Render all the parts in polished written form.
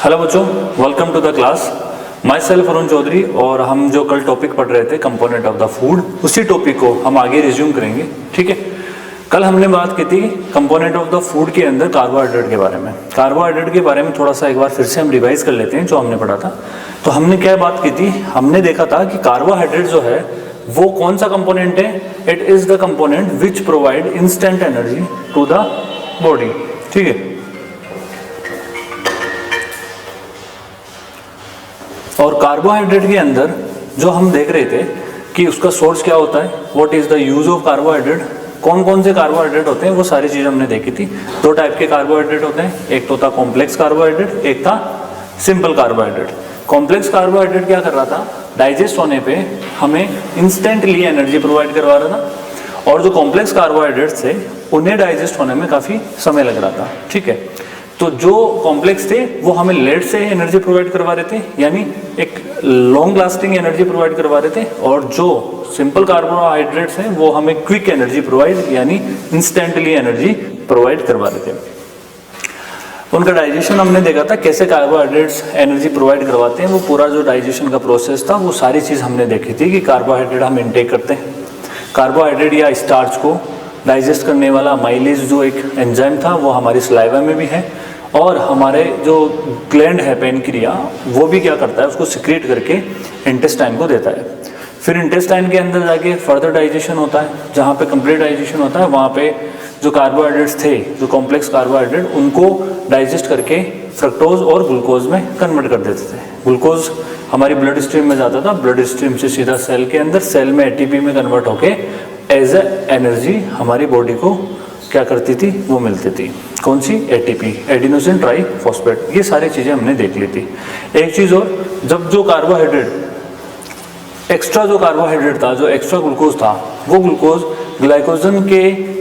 Hello बच्चों, welcome to the class. Myself Arun Chaudhary. और हम जो कल टॉपिक पढ़ रहे थे कंपोनेंट ऑफ द फूड, उसी टॉपिक को हम आगे रिज्यूम करेंगे। ठीक है, कल हमने बात की थी कंपोनेंट ऑफ द फूड के अंदर कार्बोहाइड्रेट के बारे में। कार्बोहाइड्रेट के बारे में थोड़ा सा एक बार फिर से हम रिवाइज कर लेते हैं जो हमने पढ़ा था। तो हमने क्या बात की थी, हमने देखा था कि कार्बोहाइड्रेट जो है वो कौन सा कंपोनेंट है। It is the component which provide instant energy to the body. ठीक है, और कार्बोहाइड्रेट के अंदर जो हम देख रहे थे कि उसका सोर्स क्या होता है, what is the use of carbohydrate, कौन कौन से कार्बोहाइड्रेट होते हैं, वो सारी चीज़ हमने देखी थी। दो टाइप के कार्बोहाइड्रेट होते हैं, एक तो था कॉम्प्लेक्स कार्बोहाइड्रेट, एक था सिंपल कार्बोहाइड्रेट। कॉम्प्लेक्स कार्बोहाइड्रेट क्या कर रहा था, डाइजेस्ट होने पे हमें इंस्टेंटली एनर्जी प्रोवाइड करवा रहा था, और जो कॉम्प्लेक्स कार्बोहाइड्रेट्स थे उन्हें डाइजेस्ट होने में काफ़ी समय लग रहा था। ठीक है, तो जो कॉम्प्लेक्स थे वो हमें लेट से एनर्जी प्रोवाइड करवा रहे थे, यानी एक लॉन्ग लास्टिंग एनर्जी प्रोवाइड करवा रहे थे, और जो सिंपल कार्बोहाइड्रेट्स हैं वो हमें क्विक एनर्जी प्रोवाइड यानी इंस्टेंटली एनर्जी प्रोवाइड करवा रहे थे। उनका डाइजेशन हमने देखा था, कैसे कार्बोहाइड्रेट्स एनर्जी प्रोवाइड करवाते हैं, वो पूरा जो डाइजेशन का प्रोसेस था वो सारी चीज़ हमने देखी थी कि कार्बोहाइड्रेट हम इनटेक करते हैं। कार्बोहाइड्रेट या स्टार्च को डाइजेस्ट करने वाला माइलेज जो एक एंजाइम था वो हमारी सलाइवा में भी है, और हमारे जो ग्लैंड है पेनक्रिया वो भी क्या करता है, उसको सिक्रेट करके इंटेस्टाइन को देता है। फिर इंटेस्टाइन के अंदर जाके फर्दर डाइजेशन होता है, जहाँ पे कंप्लीट डाइजेशन होता है वहाँ पे जो कार्बोहाइड्रेट्स थे, जो कॉम्प्लेक्स कार्बोहाइड्रेट, उनको डाइजेस्ट करके फ्रक्टोज और ग्लूकोज में कन्वर्ट कर देते थे। ग्लूकोज हमारी ब्लड स्ट्रीम में जाता था, ब्लड स्ट्रीम से सीधा सेल के अंदर, सेल में एटीपी में कन्वर्ट होके एज ए एनर्जी हमारी बॉडी को क्या करती थी, वो मिलती थी। कौन सी? ATP, adenosine triphosphate. ये सारी चीज़ें हमने देख ली थी। एक चीज़ और, जब जो कार्बोहाइड्रेट एक्स्ट्रा जो कार्बोहाइड्रेट था, जो एक्स्ट्रा ग्लूकोज था, वो ग्लूकोज ग्लाइकोजन के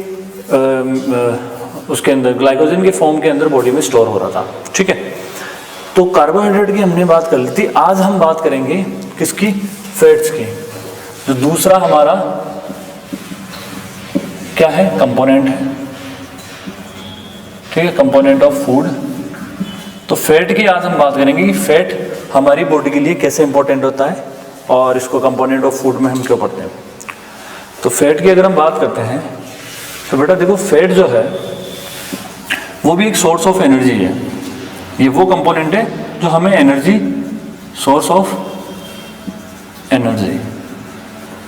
उसके अंदर, ग्लाइकोजन के फॉर्म के अंदर बॉडी में स्टोर हो रहा था। ठीक है, तो कार्बोहाइड्रेट की हमने बात कर ली थी। आज हम बात करेंगे किसकी? फैट्स की। जो दूसरा हमारा क्या है, कंपोनेंट है। ठीक है, कंपोनेंट ऑफ फूड। तो फैट की आज हम बात करेंगे कि फैट हमारी बॉडी के लिए कैसे इंपॉर्टेंट होता है, और इसको कंपोनेंट ऑफ फूड में हम क्यों पढ़ते हैं। तो फैट की अगर हम बात करते हैं तो बेटा देखो, फैट जो है वो भी एक सोर्स ऑफ एनर्जी है। ये वो कंपोनेंट है जो हमें एनर्जी, सोर्स ऑफ एनर्जी,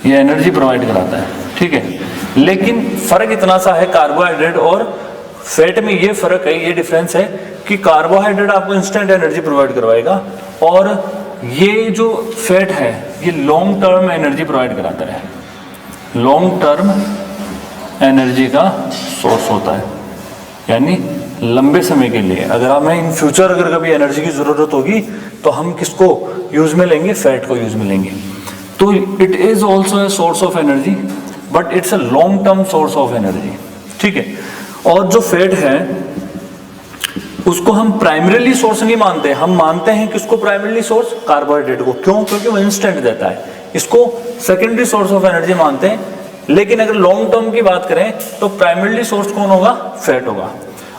ये एनर्जी प्रोवाइड कराता है। ठीक है, लेकिन फर्क इतना सा है कार्बोहाइड्रेट और फैट में, ये फर्क है, ये डिफरेंस है कि कार्बोहाइड्रेट आपको इंस्टेंट एनर्जी प्रोवाइड करवाएगा, और ये जो फैट है ये लॉन्ग टर्म एनर्जी प्रोवाइड कराता है। लॉन्ग टर्म एनर्जी का सोर्स होता है, यानी लंबे समय के लिए। अगर हमें इन फ्यूचर अगर कभी एनर्जी की ज़रूरत होगी तो हम किसको यूज़ में लेंगे? फैट को यूज़ में लेंगे। तो it is also a source of energy, but it's a long term source of energy. ठीक है, और जो फैट है उसको हम प्राइमरीली सोर्स नहीं मानते, हम मानते हैं कि उसको प्राइमरीली सोर्स कार्बोहाइड्रेट को। क्यों? क्योंकि वो इंस्टेंट देता है। इसको सेकेंडरी सोर्स ऑफ एनर्जी मानते हैं। लेकिन अगर लॉन्ग टर्म की बात करें तो प्राइमरीली सोर्स कौन होगा? फैट होगा।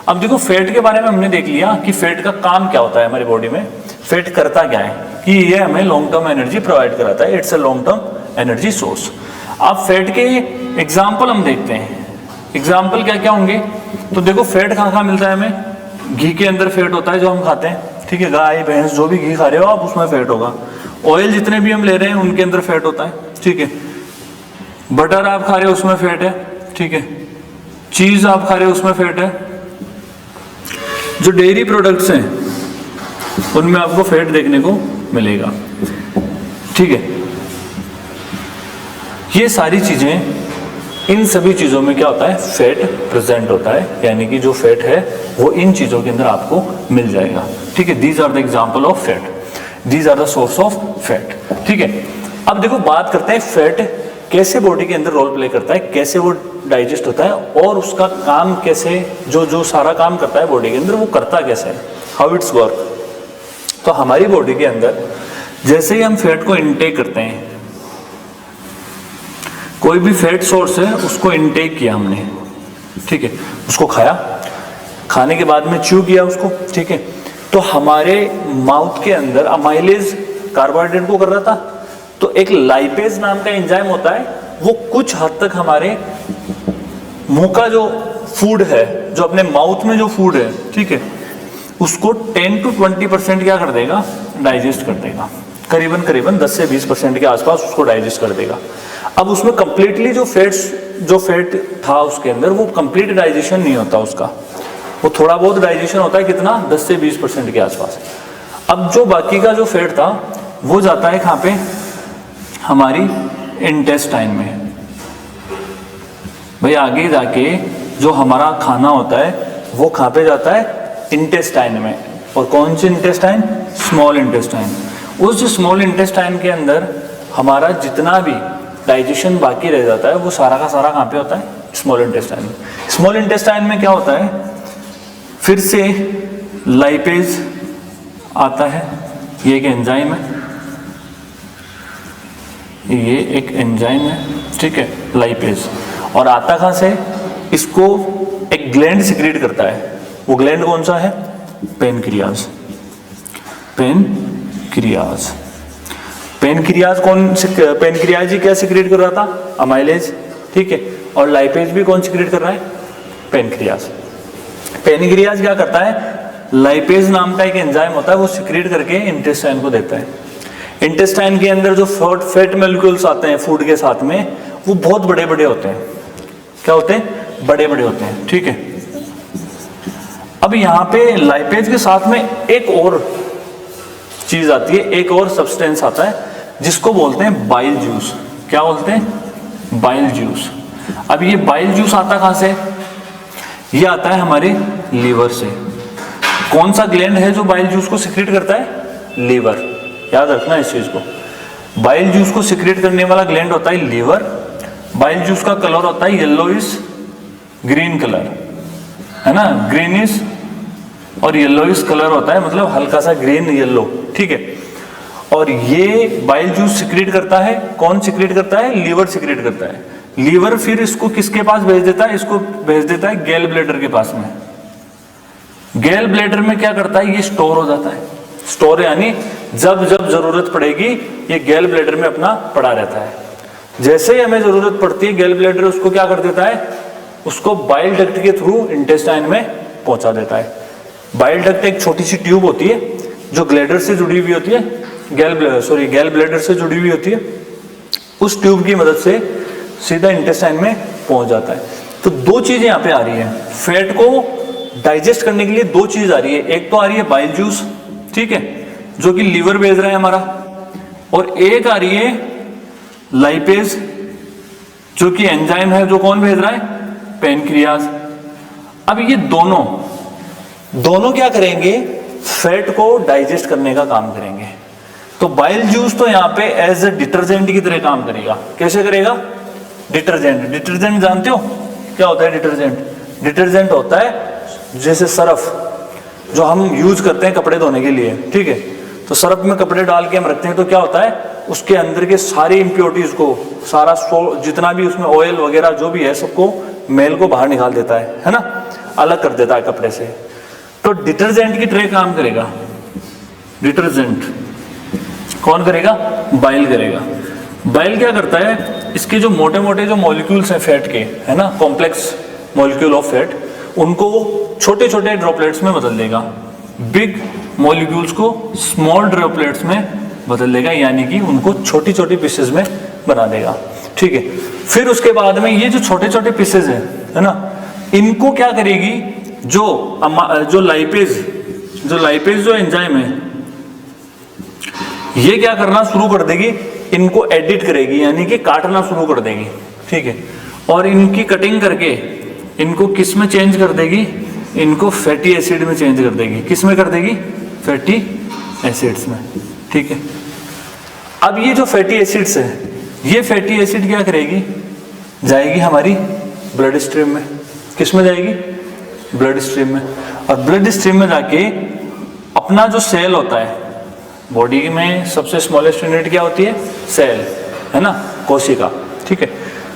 अब देखो, फैट के बारे में हमने देख लिया कि फैट का काम क्या होता है हमारी बॉडी में। फैट करता क्या है कि ये हमें लॉन्ग टर्म एनर्जी प्रोवाइड कराता है, it's a long term energy source. अब फैट के एग्जाम्पल हम देखते हैं। एग्जाम्पल क्या क्या होंगे? तो देखो, फैट कहाँ कहाँ मिलता है हमें? घी के अंदर फैट होता है जो हम खाते हैं। ठीक है, गाय भैंस जो भी घी खा रहे हो आप, उसमें फैट होगा। ऑयल जितने भी हम ले रहे हैं उनके अंदर फैट होता है। ठीक है, बटर आप खा रहे हो उसमें फैट है। ठीक है, चीज आप खा रहे हो उसमें फैट है। जो डेयरी प्रोडक्ट्स हैं उनमें आपको फैट देखने को मिलेगा। ठीक है, ये सारी चीजें, इन सभी चीजों में क्या होता है? फैट प्रेजेंट होता है, यानी कि जो फैट है वो इन चीजों के अंदर आपको मिल जाएगा। ठीक है, these are the example of fat, these are the source of fat. ठीक है, अब देखो बात करते हैं फैट कैसे बॉडी के अंदर रोल प्ले करता है, कैसे वो डाइजेस्ट होता है, और उसका काम कैसे, जो सारा काम करता है बॉडी के अंदर वो करता कैसे है, हाउ इट्स वर्क। तो हमारी बॉडी के अंदर जैसे ही हम फैट को इनटेक करते हैं, कोई भी फैट सोर्स है उसको इनटेक किया हमने, ठीक है, उसको खाया, खाने के बाद में च्यू किया उसको, ठीक है, तो हमारे माउथ के अंदर अमाइलेज कार्बोहाइड्रेट को कर रहा था, तो एक लाइपेज नाम का एंजाइम होता है, वो कुछ हद तक हमारे मुंह का जो फूड है, जो अपने माउथ में जो फूड है, ठीक है, उसको 10 to 20% क्या कर देगा, डाइजेस्ट कर देगा, करीबन करीबन 10 से 20% के आसपास उसको डाइजेस्ट कर देगा। अब उसमें कंप्लीटली जो फैट था उसके अंदर, वो कंप्लीट डाइजेशन नहीं होता उसका, वो थोड़ा बहुत डाइजेशन होता है, कितना, 10 से 20% के आसपास। अब जो बाकी का जो फैट था वो जाता है कहाँ पे, हमारी इंटेस्टाइन में। भाई आगे जाके जो हमारा खाना होता है वो कहाँ पे जाता है, इंटेस्टाइन में। और कौन सी इंटेस्टाइन, स्मॉल इंटेस्टाइन। उस स्मॉल इंटेस्टाइन के अंदर हमारा जितना भी डाइजेशन बाकी रह जाता है वो सारा का सारा कहाँ पे होता है, स्मॉल इंटेस्टाइन में। स्मॉल इंटेस्टाइन में क्या होता है, फिर से लाइपेज आता है, ये एक एंजाइम है, ये एक एंजाइम है, ठीक है, लाइपेज। और आता कहाँ से, इसको एक ग्लैंड सिक्रीट करता है, वो ग्लैंड कौन सा है, पेनक्रियाज। पेनक्रियाज पेनक्रियाज ही क्या सिक्रीट कर रहा था, अमाइलेज, ठीक है, और लाइपेज भी कौन सिक्रीट कर रहा है, पेनक्रियाज। पेनक्रियाज क्या करता है, लाइपेज नाम का एक एंजाइम होता है, वो सिक्रीट करके इंटेस्टाइन को देता है। इंटेस्टाइन के अंदर जो फैट मॉलिक्यूल्स आते हैं फूड के साथ में, वो बहुत बड़े बड़े होते हैं। क्या होते हैं, बड़े बड़े होते हैं, ठीक है। अब यहाँ पे लाइपेज के साथ में एक और चीज आती है, एक और सब्सटेंस आता है जिसको बोलते हैं बाइल जूस। क्या बोलते हैं, बाइल जूस। अब ये बाइल जूस आता कहाँ से, ये आता है हमारे लीवर से। कौन सा ग्लैंड है जो बाइल जूस को सिक्रीट करता है, लीवर। याद रखना इस चीज को, बाइल जूस को सिक्रीट करने वाला ग्लैंड होता है लीवर। बाइल जूस का कलर होता है येलोइश ग्रीन कलर, है ना, ग्रीनिश और येलोइश कलर होता है, मतलब हल्का सा ग्रीन येलो, ठीक है। और ये बाइल जूस सिक्रीट करता है, कौन सिक्रीट करता है, लीवर सिक्रीट करता है। लीवर फिर इसको किसके पास भेज देता है, इसको भेज देता है गैल ब्लैडर के पास में। गैल ब्लैडर में क्या करता है, ये स्टोर हो जाता है। स्टोर यानी जब जब जरूरत पड़ेगी ये गैल ब्लैडर में अपना पड़ा रहता है। जैसे ही हमें जरूरत पड़ती है गैल ब्लैडर उसको क्या कर देता है, उसको बाइल डक्ट के थ्रू इंटेस्टाइन में पहुंचा देता है। बाइल डक्ट एक छोटी सी ट्यूब होती है जो ग्लैडर से जुड़ी हुई होती है, गैल ब्लैडर से जुड़ी हुई होती है। उस ट्यूब की मदद से सीधा इंटेस्टाइन में पहुंच जाता है। तो दो चीजें यहाँ पे आ रही है, फैट को डाइजेस्ट करने के लिए दो चीज आ रही है। एक तो आ रही है बाइल जूस, ठीक है, जो कि लीवर भेज रहा है हमारा, और एक आ रही है लाइपेज जो कि एंजाइम है, जो कौन भेज रहा है, पेनक्रियाज। अब ये दोनों क्या करेंगे, फैट को डाइजेस्ट करने का काम करेंगे। तो बाइल जूस तो यहाँ पे एज ए डिटर्जेंट की तरह काम करेगा। कैसे करेगा, डिटर्जेंट जानते हो क्या होता है डिटर्जेंट? डिटर्जेंट होता है जैसे सरफ जो हम यूज करते हैं कपड़े धोने के लिए, ठीक है। तो सरफ में कपड़े डाल के हम रखते हैं तो क्या होता है, उसके अंदर के सारी इम्प्योरिटीज को, सारा जितना भी उसमें ऑयल वगैरह जो भी है सबको, मेल को बाहर निकाल देता है ना, अलग कर देता है कपड़े से। तो डिटर्जेंट की तरह काम करेगा। डिटर्जेंट कौन करेगा, बाइल करेगा। बाइल क्या करता है, इसके जो मोटे मोटे जो मॉलिक्यूल्स हैं फैट के, है ना, कॉम्प्लेक्स मॉलिक्यूल ऑफ फैट, उनको छोटे छोटे ड्रॉपलेट्स में बदल देगा। बिग मॉलिक्यूल्स को स्मॉल ड्रॉपलेट्स में बदल देगा, यानी कि उनको छोटी छोटी पीसेस में बना देगा, ठीक है। फिर उसके बाद में ये जो छोटे छोटे पीसेस है ना, इनको क्या करेगी, जो लाइपेज जो एंजाइम है, ये क्या करना शुरू कर देगी, इनको एडिट करेगी, यानी कि काटना शुरू कर देगी, ठीक है। और इनकी कटिंग करके इनको किस में चेंज कर देगी, इनको फैटी एसिड में चेंज कर देगी। किस में कर देगी, फैटी एसिड्स में, ठीक है। अब ये जो फैटी एसिड्स है, ये फैटी एसिड क्या करेगी, जाएगी हमारी ब्लड स्ट्रीम में। किस में जाएगी, ब्लड स्ट्रीम में। और ब्लड स्ट्रीम में जाके अपना जो सेल होता है, बॉडी में सबसे स्मॉलेस्ट यूनिट क्या होती है, सेल, है ना, कोशिका, ठीक है।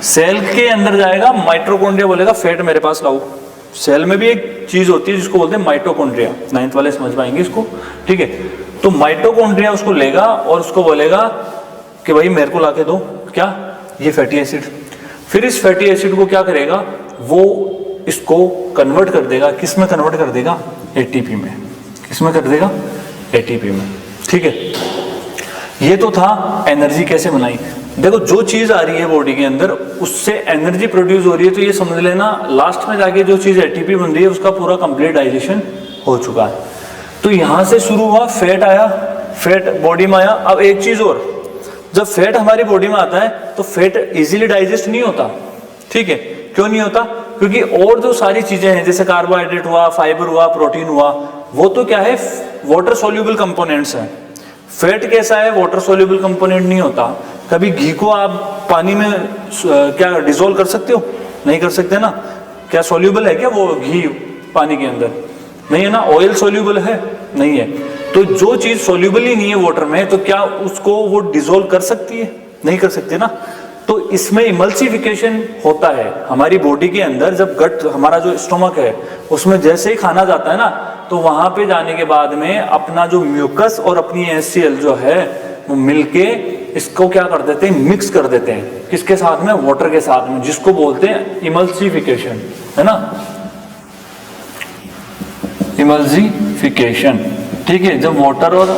सेल के अंदर जाएगा, माइटोकॉन्ड्रिया बोलेगा फैट मेरे पास लाओ, सेल में भी एक चीज होती है जिसको बोलते हैं माइटोकॉन्ड्रिया, 9th वाले समझ पाएंगे इसको, ठीक है। तो माइटोकॉन्ड्रिया उसको लेगा और उसको बोलेगा कि भाई मेरे को लाके दो क्या, ये फैटी एसिड। फिर इस फैटी एसिड को क्या करेगा, वो इसको कन्वर्ट कर देगा, किस में कन्वर्ट कर देगा, एटीपी में। किस में कर देगा, एटीपी में, ठीक है। ये तो था एनर्जी कैसे बनाई। देखो जो चीज आ रही है बॉडी के अंदर उससे एनर्जी प्रोड्यूस हो रही है, तो ये समझ लेना लास्ट में जाके जो चीज एटीपी बन रही है उसका पूरा कंप्लीट डाइजेशन हो चुका है। तो यहां से शुरू हुआ, फैट आया, फैट बॉडी में आया। अब एक चीज और, जब फैट हमारी बॉडी में आता है तो फैट इजीली डाइजेस्ट नहीं होता, ठीक है। क्यों नहीं होता, क्योंकि और जो सारी चीजें हैं जैसे कार्बोहाइड्रेट हुआ, फाइबर हुआ, प्रोटीन हुआ, वो तो क्या है, वाटर सोल्यूबल कंपोनेंट्स हैं। फैट कैसा है, वाटर सोल्यूबल कंपोनेंट नहीं होता। कभी घी को आप पानी में क्या डिसॉल्व कर सकते हो, नहीं कर सकते ना। क्या सोल्यूबल है क्या वो घी पानी के अंदर, नहीं है ना। ऑयल सोल्यूबल है, नहीं है। तो जो चीज सोल्यूबल ही नहीं है वाटर में, तो क्या उसको वो डिसॉल्व कर सकती है, नहीं कर सकती ना। तो इसमें इमल्सिफिकेशन होता है हमारी बॉडी के अंदर। जब गट, हमारा जो स्टोमक है, उसमें जैसे ही खाना जाता है ना, तो वहां पे जाने के बाद में अपना जो म्यूकस और अपनी HCl जो है वो मिलके इसको क्या कर देते हैं, मिक्स कर देते हैं। किसके साथ में, वाटर के साथ में, जिसको बोलते हैं इमल्सिफिकेशन, है ना, इमल्सिफिकेशन, ठीक है। जब वाटर और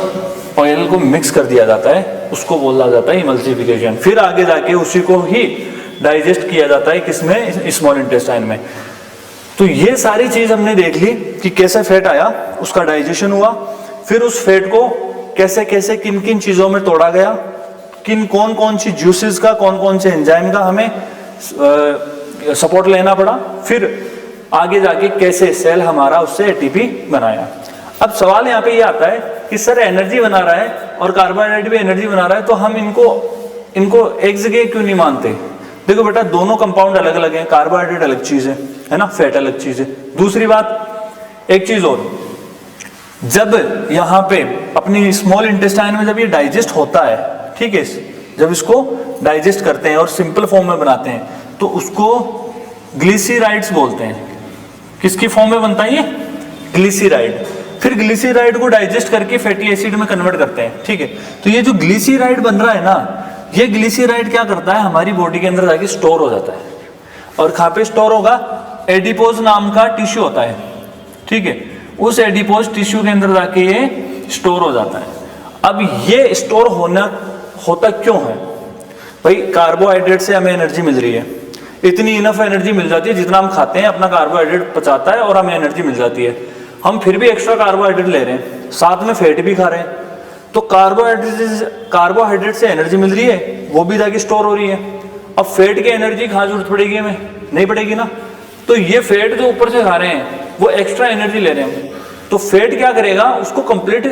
ऑयल को मिक्स कर दिया जाता है उसको बोला जाता है इमल्सिफिकेशन। फिर आगे जाके उसी को ही डाइजेस्ट किया जाता है, किसमें, स्मॉल इंटेस्टाइन में। तो ये सारी चीज हमने देख ली कि कैसे फैट आया, उसका डाइजेशन हुआ, फिर उस फैट को कैसे कैसे किन किन चीजों में तोड़ा गया, किन कौन कौन सी जूसेस का, कौन कौन से एंजाइम का हमें सपोर्ट लेना पड़ा, फिर आगे जाके कैसे सेल हमारा उससे एटीपी बनाया। अब सवाल यहाँ पे ये आता है कि सर एनर्जी बना रहा है और कार्बोहाइड्रेट भी एनर्जी बना रहा है, तो हम इनको एक जगह क्यों नहीं मानते। देखो बेटा, दोनों कंपाउंड अलग अलग हैं, कार्बोहाइड्रेट अलग चीज है ना, फैट अलग चीज है। दूसरी बात, एक चीज और, जब यहाँ पे अपनी स्मॉल इंटेस्टाइन में जब ये डाइजेस्ट होता है, ठीक है, जब इसको डाइजेस्ट करते हैं और सिंपल फॉर्म में बनाते हैं, तो उसको ग्लिसराइड्स बोलते हैं। किसकी फॉर्म में बनता है ये, ग्लिसराइड। फिर ग्लिसराइड को डाइजेस्ट करके फैटी एसिड में कन्वर्ट करते हैं, ठीक है। तो ये जो ग्लिसराइड बन रहा है ना, ये ग्लिसराइड क्या करता है, हमारी बॉडी के अंदर जाके स्टोर हो जाता है। और कहाँ पे स्टोर होगा, एडिपोज नाम का टिश्यू होता है, ठीक है। उस एडिपोज टिश्यू के अंदर जाके ये स्टोर हो जाता है। अब ये स्टोर होता क्यों है भाई, कार्बोहाइड्रेट से हमें एनर्जी मिल रही है, इतनी इनफ एनर्जी मिल जाती है, जितना हम खाते हैं अपना कार्बोहाइड्रेट पचाता है और हमें एनर्जी मिल जाती है। हम फिर भी एक्स्ट्रा कार्बोहाइड्रेट ले रहे हैं, साथ में फैट भी खा रहे हैं, तो कार्बोहाइड्रेट से एनर्जी मिल रही है, वो भी जाके स्टोर हो रही है। अब फैट की एनर्जी कहाँ जरूरत पड़ेगी हमें, नहीं पड़ेगी ना। तो ये फैट जो ऊपर से खा रहे हैं वो एक्स्ट्रा एनर्जी ले रहे हैं, तो फैट क्या करेगा, उसको कंप्लीट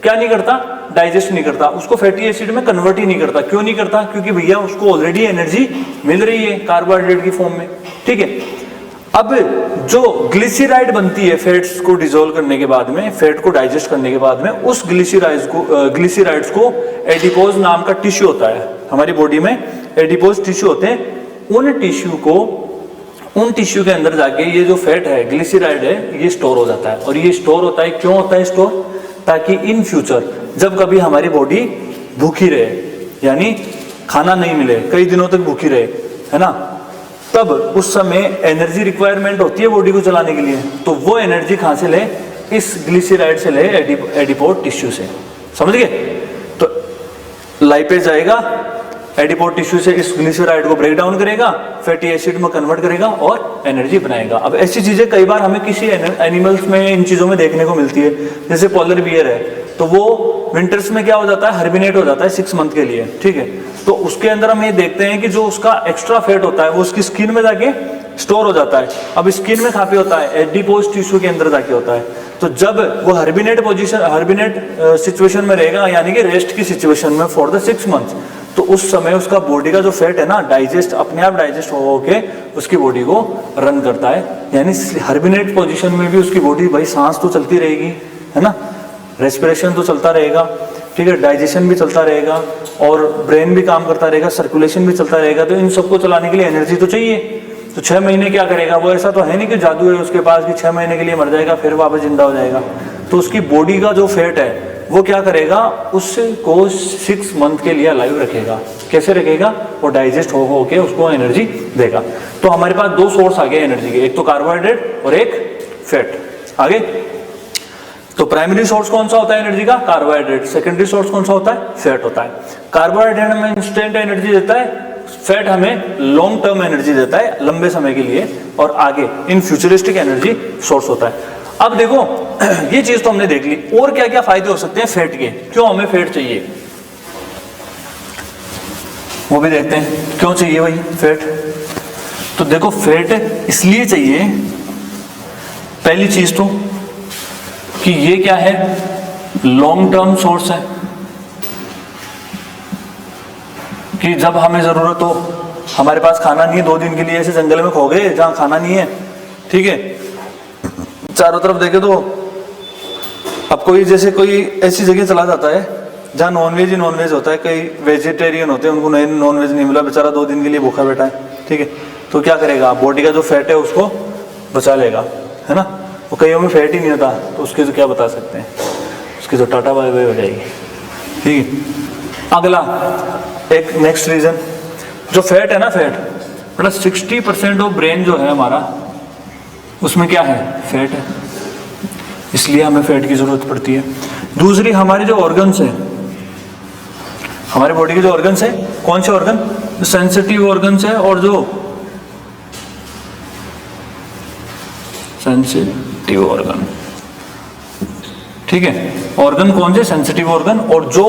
क्या नहीं करता, डाइजेस्ट नहीं करता, उसको फैटी एसिड में कन्वर्ट ही नहीं करता। क्यों नहीं करता, क्योंकि भैया उसको ऑलरेडी एनर्जी मिल रही है कार्बोहाइड्रेट की फॉर्म में, ठीक है। अब जो ग्लिसराइड बनती है फैट्स को डिसॉल्व करने के बाद में, फैट को डाइजेस्ट करने के बाद में, उस ग्लिसराइड्स को एडिपोज नाम का टिश्यू होता है हमारी बॉडी में, एडिपोज टिश्यू होते हैं। उन टिश्यू के अंदर जाके ये जो फैट है, ग्लिसराइड है, ये स्टोर हो जाता है। और ये स्टोर होता है, क्यों होता है स्टोर, ताकि इन फ्यूचर जब कभी हमारी बॉडी भूखी रहे, यानी खाना नहीं मिले, कई दिनों तक भूखी रहे, है ना, तब उस समय एनर्जी रिक्वायरमेंट होती है बॉडी को चलाने के लिए, तो वो एनर्जी कहां से ले, इस ग्लिसराइड से ले, एडिपोज टिश्यू से। समझ गए। तो लाइपेज आएगा, एडिपोज टिश्यू से इस ग्लिसराइड को ब्रेक डाउन करेगा, फैटी एसिड में कन्वर्ट करेगा और एनर्जी बनाएगा। अब ऐसी चीजें कई बार हमें किसी एनिमल्स में इन चीजों में देखने को मिलती है, जैसे पोलर बियर है, तो वो विंटर्स में क्या हो जाता है, हर्बिनेट हो जाता है 6 मंथ के लिए, ठीक है। तो उसके अंदर हम ये देखते हैं कि जो उसका एक्स्ट्रा फैट होता है वो उसकी स्किन में जाके स्टोर हो जाता है। अब स्किन में कहाँ पे होता है, एडिपोज टिश्यू के अंदर जाके होता है। तो जब वो हर्बिनेट सिचुएशन में रहेगा, यानी कि रेस्ट की सिचुएशन में फॉर द 6 मंथ, तो उस समय उसका बॉडी का जो फैट है ना, डाइजेस्ट अपने आप डाइजेस्ट हो के उसकी बॉडी को रन करता है। यानी हर्बिनेट पोजीशन में भी उसकी बॉडी, भाई सांस तो चलती रहेगी, है ना, रेस्पिरेशन तो चलता रहेगा, ठीक है, डाइजेशन भी चलता रहेगा और ब्रेन भी काम करता रहेगा, सर्कुलेशन भी चलता रहेगा। तो इन सबको चलाने के लिए एनर्जी तो चाहिए। तो 6 महीने क्या करेगा, वो ऐसा तो है नहीं कि जादू है उसके पास कि 6 महीने के लिए मर जाएगा फिर वापस जिंदा हो जाएगा। तो उसकी बॉडी का जो फैट है वो क्या करेगा, उसको 6 मंथ के लिए अलाइव रखेगा। कैसे रखेगा, वो डाइजेस्ट हो के उसको एनर्जी देगा। तो हमारे पास 2 सोर्स आ गए एनर्जी के, एक तो कार्बोहाइड्रेट और एक फैट। आगे तो प्राइमरी सोर्स कौन सा होता है एनर्जी का, कार्बोहाइड्रेट। सेकेंडरी सोर्स कौन सा होता है, फैट होता है। कार्बोहाइड्रेट हमें इंस्टेंट एनर्जी देता है, फैट हमें लॉन्ग टर्म एनर्जी देता है, लंबे समय के लिए, और आगे इन फ्यूचरिस्टिक एनर्जी सोर्स होता है। अब देखो ये चीज तो हमने देख ली, और क्या क्या फायदे हो सकते हैं फैट के, क्यों हमें फैट चाहिए वो भी देखते हैं। क्यों चाहिए भाई फैट, तो देखो फैट इसलिए चाहिए, पहली चीज तो कि ये क्या है, लॉन्ग टर्म सोर्स है, कि जब हमें जरूरत हो, हमारे पास खाना नहीं है 2 दिन के लिए, ऐसे जंगल में खो गए जहां खाना नहीं है, ठीक है, चारों तरफ देखे तो अब कोई जैसे कोई ऐसी जगह चला जाता है जहाँ नॉनवेज ही नॉनवेज होता है, कई वेजिटेरियन होते हैं उनको नॉनवेज नहीं मिला, बेचारा 2 दिन के लिए भूखा बैठा है, ठीक है, तो क्या करेगा, बॉडी का जो फैट है उसको बचा लेगा, है ना। वो कईयों में फैट ही नहीं होता, तो उसके तो क्या बता सकते हैं, उसकी तो टाटा बाय बाय हो जाएगी, ठीक है। अगला एक नेक्स्ट रीजन, जो फैट है ना, फैट प्लस 60% ऑफ ब्रेन जो है हमारा, उसमें क्या है, फैट है, इसलिए हमें फैट की जरूरत पड़ती है। दूसरी, हमारे जो ऑर्गन्स हैं, हमारे बॉडी के जो ऑर्गन्स हैं, कौन से ऑर्गन, सेंसिटिव ऑर्गन्स है, और जो सेंसिटिव ऑर्गन, ठीक है, ऑर्गन कौन से, सेंसिटिव ऑर्गन, और जो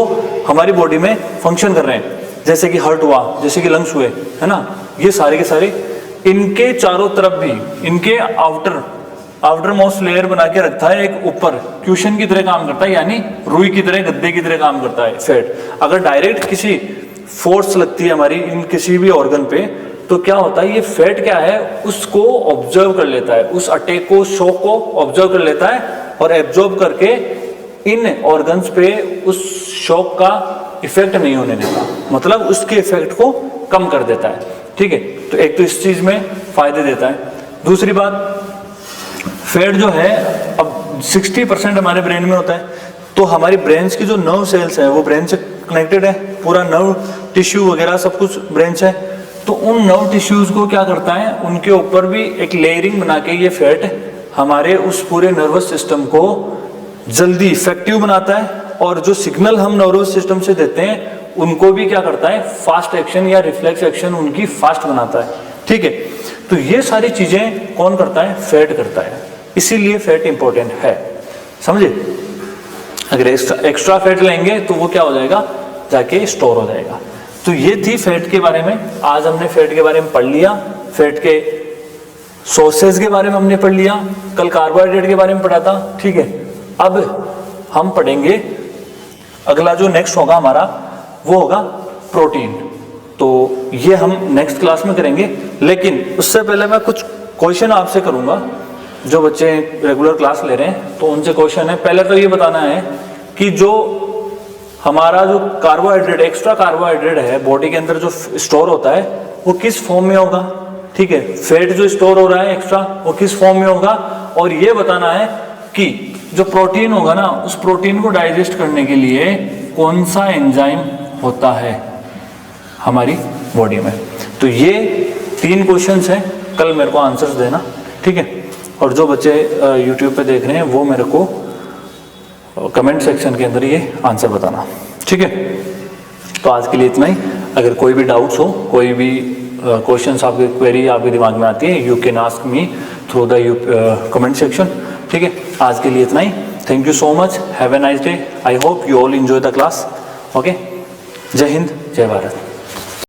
हमारी बॉडी में फंक्शन कर रहे हैं, जैसे कि हार्ट हुआ, जैसे कि लंग्स हुए, है ना, ये सारे के सारे, इनके चारों तरफ भी इनके आउटर मोस्ट लेयर बना के रखता है एक ऊपर, क्यूशन की तरह काम करता है, यानी रुई की तरह, गद्दे की तरह काम करता है फैट। अगर डायरेक्ट किसी फोर्स लगती है हमारी इन किसी भी ऑर्गन पे, तो क्या होता है, ये फैट क्या है, उसको ऑब्जर्व कर लेता है, उस अटैक को, शॉक को ऑब्जर्व कर लेता है, और एब्जॉर्ब करके इन ऑर्गन्स पे उस शॉक का इफेक्ट नहीं होने देता, मतलब उसके इफेक्ट को कम कर देता है, ठीक है। तो एक तो इस चीज में फायदे देता है। दूसरी बात, फैट जो है अब 60% हमारे ब्रेन में होता है, तो हमारी ब्रेन की जो नर्व सेल्स हैं वो ब्रेन से कनेक्टेड है, पूरा नर्व टिश्यू वगैरह सब कुछ ब्रेन से है, तो उन नर्व टिश्यूज को क्या करता है, उनके ऊपर भी एक लेयरिंग बना के ये फैट हमारे उस पूरे नर्वस सिस्टम को जल्दी इफेक्टिव बनाता है, और जो सिग्नल हम नर्वस सिस्टम से देते हैं उनको भी क्या करता है, फास्ट एक्शन या रिफ्लेक्स एक्शन उनकी फास्ट बनाता है, ठीक है। तो ये सारी चीजें कौन करता है, फैट करता है, इसीलिए फैट इंपॉर्टेंट है, समझे। अगर एक्स्ट्रा फैट लेंगे तो वो क्या हो जाएगा, जाके स्टोर हो जाएगा। तो ये थी फैट के बारे में, आज हमने फैट के बारे में पढ़ लिया, फैट के सोर्सेज के बारे में हमने पढ़ लिया, कल कार्बोहाइड्रेट के बारे में पढ़ा था, ठीक है। अब हम पढ़ेंगे, अगला जो नेक्स्ट होगा हमारा वो होगा प्रोटीन, तो ये हम नेक्स्ट क्लास में करेंगे। लेकिन उससे पहले मैं कुछ क्वेश्चन आपसे करूंगा, जो बच्चे रेगुलर क्लास ले रहे हैं तो उनसे क्वेश्चन है। पहले तो ये बताना है कि जो हमारा जो कार्बोहाइड्रेट, एक्स्ट्रा कार्बोहाइड्रेट है बॉडी के अंदर जो स्टोर होता है वो किस फॉर्म में होगा, ठीक है। फैट जो स्टोर हो रहा है एक्स्ट्रा वो किस फॉर्म में होगा, और ये बताना है कि जो प्रोटीन होगा ना, उस प्रोटीन को डाइजेस्ट करने के लिए कौन सा एंजाइम होता है हमारी बॉडी में। तो ये 3 क्वेश्चंस हैं, कल मेरे को आंसर्स देना, ठीक है। और जो बच्चे यूट्यूब पे देख रहे हैं वो मेरे को कमेंट सेक्शन के अंदर ये आंसर बताना, ठीक है। तो आज के लिए इतना ही। अगर कोई भी डाउट्स हो, कोई भी क्वेश्चंस आपकी क्वेरी आपके दिमाग में आती है, you can ask me through the comment section, ठीक है। आज के लिए इतना ही। Thank you so much, have a nice day. I hope you all enjoy the class. Okay, Jai Hind, जय भारत।